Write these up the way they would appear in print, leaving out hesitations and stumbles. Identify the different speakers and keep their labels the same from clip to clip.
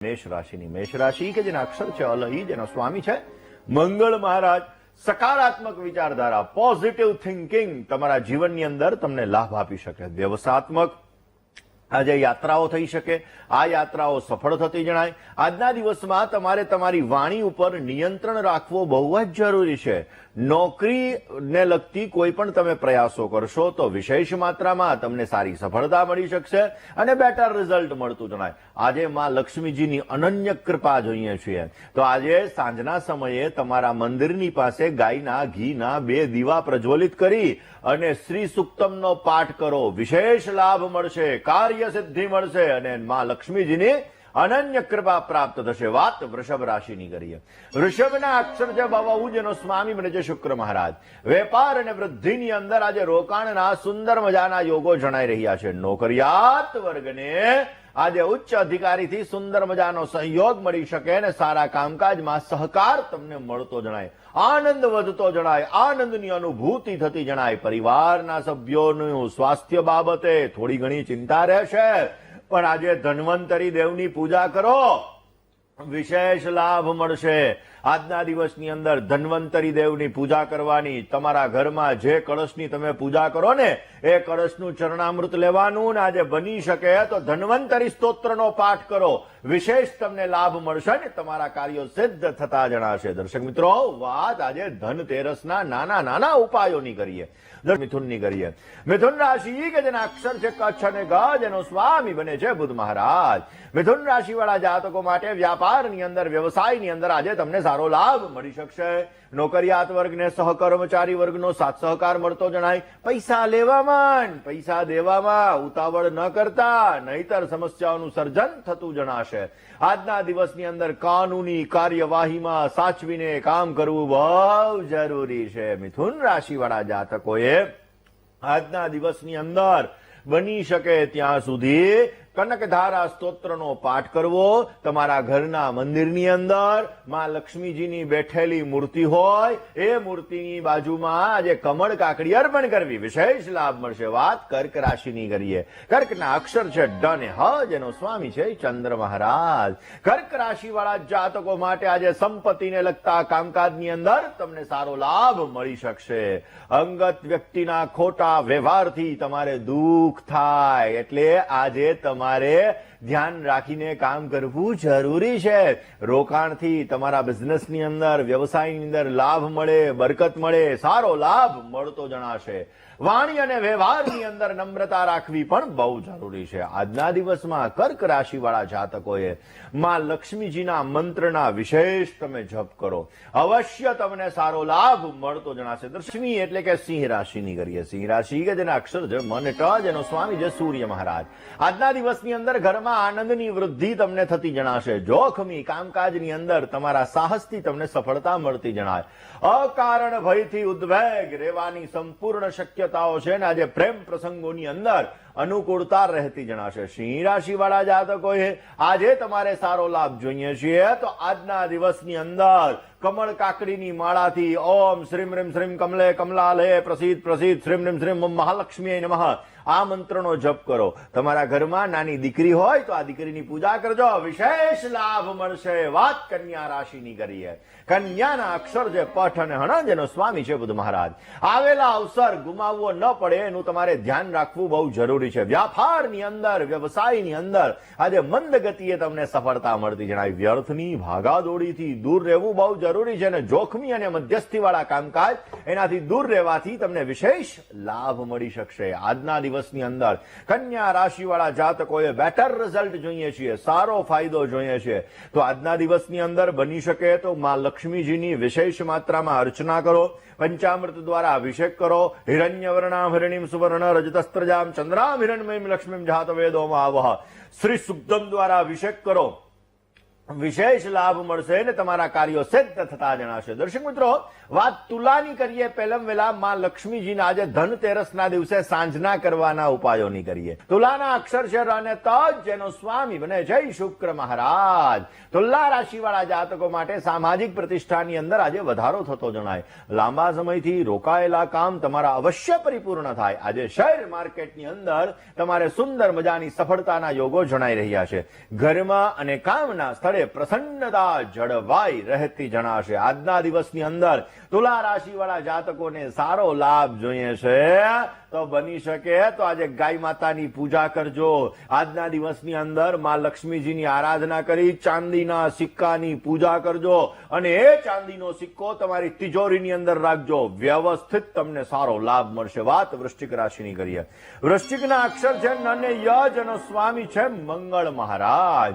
Speaker 1: મેષ રાશિની મેષ રાશિ કે જેના અક્ષર છે અલ ઈ, જેનો સ્વામી છે મંગળ મહારાજ. સકારાત્મક વિચારધારા, પોઝિટિવ થિંકિંગ તમારા જીવનની અંદર તમને લાભ આપી શકે. વ્યવસાયાત્મક આજે યાત્રાઓ થઈ શકે, આ યાત્રાઓ સફળ થતી જણાય. આજના દિવસમાં તમારે તમારી વાણી ઉપર નિયંત્રણ રાખવું બહુ જ જરૂરી છે. નોકરીને લગતી કોઈ પણ તમે પ્રયાસો કરશો તો વિશેષ માત્રામાં તમને સારી સફળતા મળી શકશે અને બેટર રિઝલ્ટ મળતું જણાય. આજે માં લક્ષ્મીજીની અનન્ય કૃપા જોઈએ છીએ તો આજે સાંજના સમયે તમારા મંદિરની પાસે ગાયના ઘીના 2 દીવા પ્રજ્વલિત કરી અને શ્રી સુક્તમનો પાઠ કરો. વિશેષ લાભ મળશે, કાર્ય સિદ્ધિ મળશે અને માં લક્ષ્મીજીની અનન્ય કૃપા પ્રાપ્ત થશે. વાત વૃષભ રાશિની કરીએ. વૃષભના અક્ષર છે બાબા, જેનો સ્વામી બને છે શુક્ર મહારાજ. વેપાર અને વૃદ્ધિની અંદર આજે રોકાણના સુંદર મજાના યોગો જણાઈ રહ્યા છે. નોકરિયાત વર્ગને આજે ઉચ્ચ અધિકારીથી સુંદર મજાનો સહયોગ મળી શકે અને સારા કામકાજમાં સહકાર તમને મળતો જણાય. આનંદ વધતો જણાય, આનંદની અનુભૂતિ થતી જણાય. પરિવારના સભ્યોનું સ્વાસ્થ્ય બાબતે થોડી ઘણી ચિંતા રહેશે, પણ આજે ધન્વંતરી દેવની પૂજા કરો, વિશેષ લાભ મળશે. આજના દિવસની અંદર ધન્વંતરી દેવની પૂજા કરવાની. તમારા ઘરમાં જે કળશની તમે પૂજા કરો ને એ કળશનું ચરણામૃત લેવાનું ને આજે બની શકે તો ધન્વંતરી સ્તોત્રનો પાઠ કરો. વિશેષ તમને લાભ મળશે ને તમારા કાર્યો સિદ્ધ થતા જણાશે. દર્શક મિત્રો, વાત આજે ધનતેરસના નાના નાના ઉપાયોની કરીએ. મિથુનની કરીએ. મિથુન રાશિ કે જેના અક્ષર છે કચ્છ અને ગજ, એનો સ્વામી બને છે બુધ મહારાજ. મિથુન રાશિ વાળા જાતકો માટે વ્યાપારની અંદર, વ્યવસાયની અંદર આજે તમને સારો લાભ મળી શકશે. નોકરિયાત વર્ગને સહકર્મચારી વર્ગનો સાથ સહકાર મળતો જણાય. પૈસા લેવામાં, પૈસા દેવામાં ઉતાવળ ન કરતા, નહીતર સમસ્યાઓનું સર્જન થતું જણાશે. આજના દિવસની અંદર કાનૂની કાર્યવાહીમાં સાચવીને કામ કરવું બહુ જરૂરી છે. મિથુન રાશિ વાળા જાતકોએ આજના દિવસની અંદર બની શકે ત્યાં સુધી કનકધારા સ્તોત્રનો પાઠ કરવો. તમારા ઘરના મંદિરની અંદર માં લક્ષ્મીજીની બેઠેલી મૂર્તિ હોય એ મૂર્તિની બાજુમાં આજે કમળ કાકડી અર્પણ કરવી. વિશેષ લાભ મળશે. વાત કર્ક રાશિની કરીએ. કર્કના અક્ષર છે ડ અને હ, જેનો સ્વામી છે ચંદ્ર મહારાજ. કર્ક રાશિ વાળા જાતકો માટે આજે સંપત્તિને લગતા કામકાજની અંદર તમને સારો લાભ મળી શકશે. અંગત વ્યક્તિના ખોટા વ્યવહારથી તમારે દુઃખ થાય, એટલે આજે તમારે ધ્યાન રાખીને કામ કરવું જરૂરી છે. રોકાણથી તમારા બિઝનેસની અંદર, વ્યવસાયની અંદર લાભ મળે, બરકત મળે, સારો લાભ મળતો જણાશે. વાણી અને વ્યવહારની અંદર નમ્રતા રાખવી પણ બહુ જરૂરી છે. આજના દિવસમાં કર્ક રાશિ વાળા જાતકોએ માં લક્ષ્મીજીના મંત્રના વિશેષ તમે જપ કરો, અવશ્ય તમને સારો લાભ મળતો જણાશે. લક્ષ્મી એટલે કે સિંહ રાશિની કરીએ. સિંહ રાશિ કે જેના અક્ષર છે મ અને ટ, જેનો સ્વામી છે સૂર્ય મહારાજ. આજના દિવસની અંદર ઘરમાં આનંદની વૃદ્ધિ તમને થતી જણાશે. જોખમી કામકાજની અંદર તમારા સાહસથી તમને સફળતા મળતી જણાય. અકારણ ભયથી ઉદ્વેગ રહેવાની સંપૂર્ણ શક્યતાઓ છે ને આજે પ્રેમ પ્રસંગોની અંદર અનુકૂળતા રહેતી જણાશે. સિંહ રાશિ વાળા જાતકોએ આજે તમારે સારો લાભ જોઈએ છીએ તો આજના દિવસની અંદર કમળ કાકડીની માળાથી ઓમ શ્રીમ રીમ શ્રીમ કમલે કમલાલય પ્રસિદ્ધ પ્રસિદ્ધ શ્રીમ રીમ શ્રીમ મહાલક્ષ્મી નમઃ આ મંત્રનો જપ કરો. તમારા ઘરમાં નાની દીકરી હોય તો આ દીકરીની પૂજા કરજો, વિશેષ લાભ મળશે. વાત કન્યા રાશિની કરીએ. કન્યાના અક્ષર છે પઠ અને હણ, જેનો સ્વામી છે બુધ મહારાજ. આવેલા અવસર ગુમાવવો ન પડે એનું તમારે ધ્યાન રાખવું બહુ જરૂરી છે. વ્યાપારની અંદર, વ્યવસાયની અંદર આજે મંદ ગતિએ તમને સફળતા મળતી જણાય. વ્યર્થની ભાગાદોડીથી દૂર રહેવું બહુ જરૂરી છે અને જોખમી અને મધ્યસ્થી વાળા કામકાજ એનાથી દૂર રહેવાથી તમને વિશેષ લાભ મળી શકશે. આજના દિવસની અંદર કન્યા રાશિ વાળા જાતકોએ બેટર રિઝલ્ટ જોઈએ છીએ, સારો ફાયદો જોઈએ છે. તો આજના દિવસની અંદર બની શકે તો માં લક્ષ્મીજીની વિશેષ માત્રામાં અર્ચના કરો, પંચામૃત દ્વારા અભિષેક કરો. હિરણ્યવર્ણામ હિરણીમ સુવર્ણ રજતસ્ત્રજામ ચંદ્રામ હિરણમયીમ લક્ષ્મીમ જાત વેદોમાં આવહ. શ્રી સુક્તમ દ્વારા અભિષેક કરો વિશેષ લાભ મળશે અને તમારા કાર્યો સિદ્ધ થતા જણાશે. દર્શક મિત્રો, વાત તુલાની કરીએ. પહેલમ વેલા માં લક્ષ્મીજીના આજે ધનતેરસના દિવસે સાંજના કરવાના ઉપાયોની કરીએ. તુલાના અક્ષર છે ર અને ત, જેનો સ્વામી બને છે શુક્ર મહારાજ. તુલા રાશિવાળા જાતકો માટે સામાજિક પ્રતિષ્ઠાની અંદર આજે વધારો થતો જણાય. લાંબા સમયથી રોકાયેલા કામ તમારા અવશ્ય પરિપૂર્ણ થાય. આજે શેર માર્કેટની અંદર તમારે સુંદર મજાની સફળતાના યોગો જણાઈ રહ્યા છે. ઘરમાં અને કામના સ્થળે પ્રસન્નતા જળવાઈ રહેતી જણાશે. આજના દિવસની અંદર તુલા રાશિવાળા જાતકોને સારો લાભ જોઈએ છે તો બની શકે તો આજે ગાય માતાની પૂજા કરજો. આજના દિવસની અંદર માં લક્ષ્મીજીની આરાધના કરી ચાંદીના સિક્કાની પૂજા કરજો અને એ ચાંદીનો સિક્કો તમારી તિજોરીની અંદર રાખજો. વ્યવસ્થિત તમને સારો લાભ મળશે. વાત વૃશ્ચિક રાશિની કરીએ. વૃશ્ચિકના અક્ષર છે ન અને ય, જેનો સ્વામી છે મંગળ મહારાજ.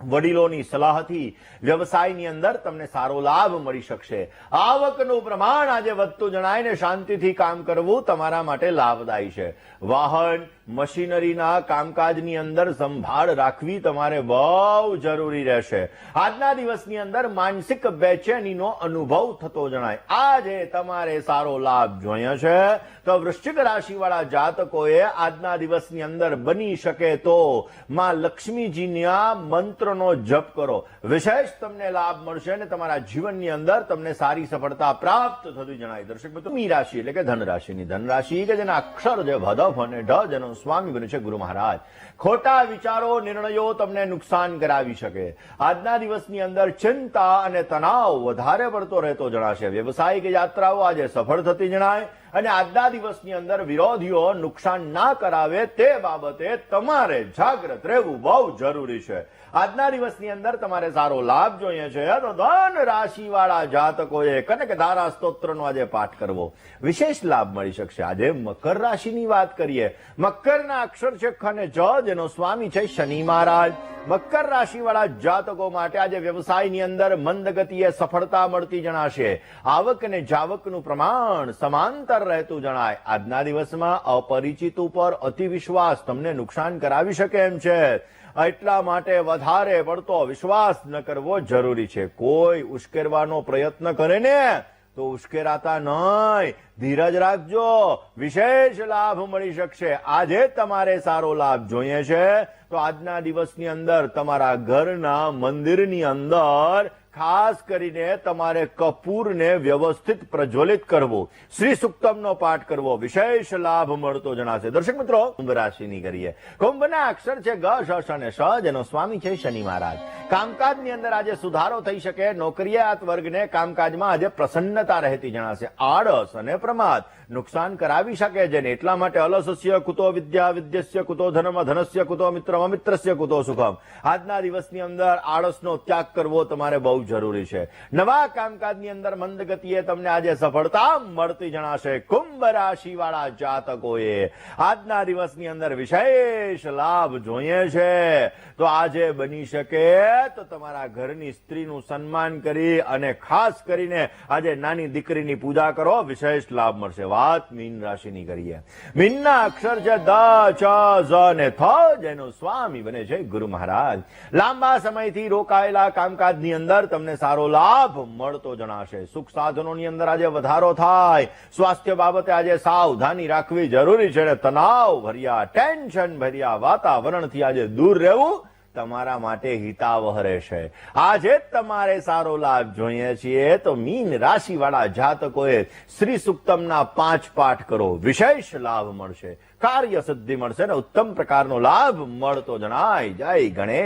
Speaker 1: વડીલોની સલાહથી વ્યવસાયની અંદર તમને સારો લાભ મળી શકશે. આવકનું પ્રમાણ આજે વધતું જણાય ને શાંતિથી કામ કરવું તમારા માટે લાભદાયી છે. વાહન મશીનરીના કામકાજની અંદર સંભાળ રાખવી તમારે બહુ જરૂરી રહેશે. આજના દિવસની અંદર માનસિક બેચેનીનો અનુભવ થતો જણાય. આજે તમારે સારો લાભ જોઈએ છે તો વૃશ્ચિક રાશિવાળા જાતકોએ આજના દિવસની અંદર બની શકે તો માં લક્ષ્મીજીના મંત્રનો જપ કરો. વિશેષ તમને લાભ મળશે અને તમારા જીવનની અંદર તમને સારી સફળતા પ્રાપ્ત થતી જણાય. દર્શક મિત્રો, મી રાશિ એટલે કે ધન રાશિની ધનરાશિ કે જેના અક્ષર છે ભદફ અને ઢ, જેનો સ્વામી બને છે ગુરુ મહારાજ. ખોટા વિચારો નિર્ણયો તમને નુકસાન કરાવી શકે. આજના દિવસની અંદર ચિંતા અને તણાવ વધારે પડતો રહેતો જણાશે. વ્યવસાયિક યાત્રાઓ આજે સફળ થતી જણાય અને આજના દિવસની અંદર વિરોધીઓ નુકસાન ના કરાવે તે બાબતે તમારે જાગ્રત રહેવું બહુ જરૂરી છે. આજના દિવસની અંદર તમારે સારો લાભ જોઈએ છે તો ધન રાશિવાળા જાતકોએ કનક ધારા સ્તોત્રનો આજે પાઠ કરવો. વિશેષ લાભ મળી શકશે. આજે મકર રાશિની વાત કરીએ. મકરના અક્ષર છે ખ અને જ, જેનો સ્વામી છે શનિ મહારાજ. મકર રાશિવાળા જાતકો માટે આજે વ્યવસાયની અંદર મંદ ગતિએ સફળતા મળતી જણાશે. આવક અને જાવકનું પ્રમાણ સમાંતર રહેતું જણાય. આજના દિવસમાં અપરિચિત ઉપર અતિવિશ્વાસ તમને નુકસાન કરાવી શકે એમ છે. એટલા માટે વધારે પડતો વિશ્વાસ ન કરવો જરૂરી છે. કોઈ ઉશ્કેરવાનો પ્રયત્ન કરે ને તો ઉશ્કેરાતા નહીં. ધીરજ રાખજો. વિશેષ લાભ મળી શકશે. આજે તમારે સારો લાભ જોઈએ છે તો આજના દિવસની અંદર તમારા ઘરના મંદિરની અંદર ખાસ કરીને તમારે કપૂરને વ્યવસ્થિત પ્રજ્વલિત કરવો. શ્રી સુક્તમનો પાઠ કરવો. વિશેષ લાભ મળતો જણાશે. દર્શક મિત્રો, કુંભ રાશિની કરીએ. કુંભના અક્ષર છે ગ, શ અને શ, જેનો સ્વામી છે શનિ મહારાજ. કામકાજની અંદર આજે સુધારો થઈ શકે. નોકરિયાત વર્ગને કામકાજમાં આજે પ્રસન્નતા રહેતી જણાશે. આળસ અને પ્રમાદ નુકસાન કરાવી શકે છે. એટલા માટે અલસસ્ય કુતો વિદ્યા, વિદ્યસ્ય કુતો ધનમ, ધનસ્ય કુતો મિત્રમ, અમિત્રસ્ય કુતો સુખમ. આજના દિવસની અંદર આળસનો ત્યાગ કરવો તમારે બહુ જરૂરી છે. નવા કામકાજની અંદર મંદ ગતિએ તમને આજે સફળતા મળતી જણાશે. કુંભ રાશિવાળા જાતકોએ આજના દિવસની અંદર વિશેષ લાભ જોઈએ છે તો આજે બની શકે તો તમારા ઘરની સ્ત્રીનું સન્માન કરી અને ખાસ કરીને આજે નાની દીકરીની પૂજા કરો. વિશેષ લાભ મળશે. વાત મીન રાશિની કરીએ. મીનના અક્ષર છે દ, ચ, ઝ અને થ, જેનો સ્વામી બને છે ગુરુ મહારાજ. લાંબા સમયથી રોકાયેલા કામકાજની અંદર તમને સારો લાભ મળતો જણાશે. સુખ સાધનોની અંદર આજે વધારો થાય. સ્વાસ્થ્ય બાબતે આજે સાવધાની રાખવી જરૂરી છે. તણાવ ભર્યા, ટેન્શન ભર્યા વાતાવરણથી આજે દૂર રહેવું તમારા માટે હિતાવહ રહેશે. આજે તમારે સારો લાભ જોઈએ છીએ તો મીન રાશિવાળા જાતકોએ શ્રી સુક્તમના 5 પાઠ કરો. વિશેષ લાભ મળશે. કાર્ય સિદ્ધિ મળશે ને ઉત્તમ પ્રકારનો લાભ મળતો જણાય. જય ગણેશ.